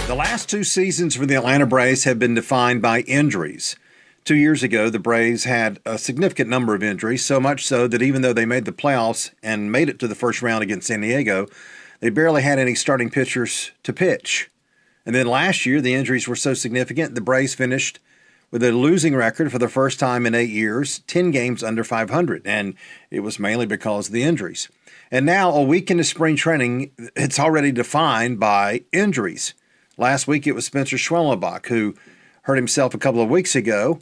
The last two seasons for the Atlanta Braves have been defined by injuries. 2 years ago, the Braves had a significant number of injuries, so much so that even though they made the playoffs and made it to the first round against San Diego, they barely had any starting pitchers to pitch. And then last year, the injuries were so significant, the Braves finished with a losing record for the first time in 8 years, 10 games under 500, and it was mainly because of the injuries. And now, a week into spring training, it's already defined by injuries. Last week, it was Spencer Schwellenbach, who hurt himself a couple of weeks ago.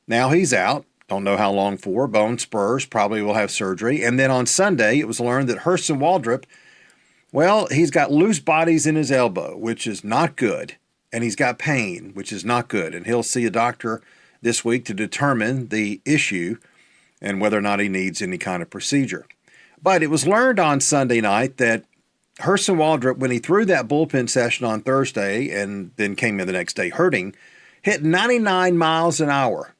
Now he's out. Don't know how long for. Bone spurs, probably will have surgery. And then on Sunday, it was learned that Hurston Waldrep, well, he's got loose bodies in his elbow, which is not good. And he's got pain, which is not good. And he'll see a doctor this week to determine the issue and whether or not he needs any kind of procedure. But it was learned on Sunday night that Hurston Waldrep, when he threw that bullpen session on Thursday and then came in the next day hurting, hit 99 miles an hour.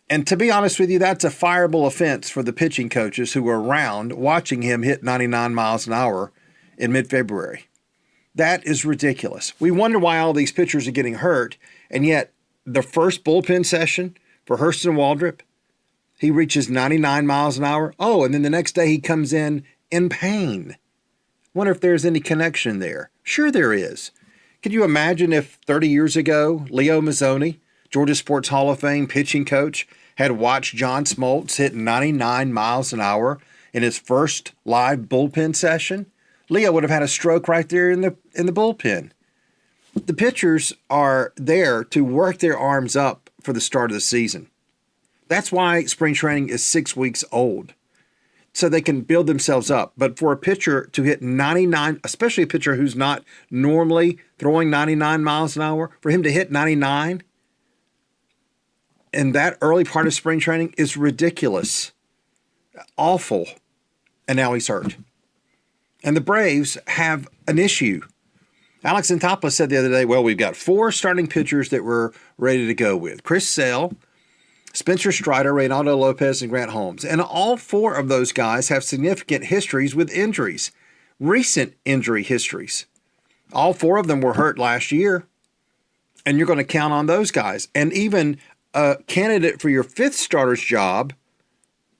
And to be honest with you, that's a fireable offense for the pitching coaches who were around watching him hit 99 miles an hour in mid-February. That is ridiculous. We wonder why all these pitchers are getting hurt, and yet the first bullpen session for Hurston Waldrep, he reaches 99 miles an hour. Oh, and then the next day he comes in pain. Wonder if there's any connection there. Sure there is. Could you imagine if 30 years ago, Leo Mazzoni, Georgia Sports Hall of Fame pitching coach, had watched John Smoltz hit 99 miles an hour in his first live bullpen session? Leo would have had a stroke right there in the bullpen. The pitchers are there to work their arms up for the start of the season. That's why spring training is 6 weeks old, so they can build themselves up. But for a pitcher to hit 99, especially a pitcher who's not normally throwing 99 miles an hour, for him to hit 99 in that early part of spring training is ridiculous, awful. And now he's hurt. And the Braves have an issue. Alex Anthopoulos said the other day, well, we've got 4 starting pitchers that we're ready to go with. Chris Sale, Spencer Strider, Reynaldo Lopez, and Grant Holmes. And all 4 of those guys have significant histories with injuries, recent injury histories. All 4 of them were hurt last year, and you're going to count on those guys. And even a candidate for your 5th starter's job,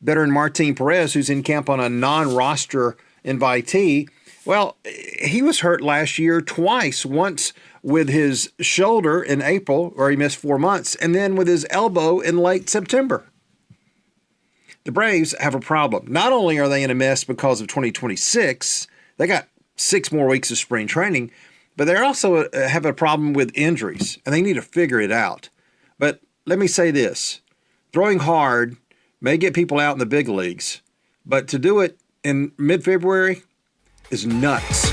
veteran Martin Perez, who's in camp on a non-roster invitee, well, he was hurt last year twice, once with his shoulder in April, where he missed 4 months, and then with his elbow in late September. The Braves have a problem. Not only are they in a mess because of 2026, they got 6 more weeks of spring training, but they also have a problem with injuries, and they need to figure it out. But let me say this. Throwing hard may get people out in the big leagues, but to do it in mid-February is nuts.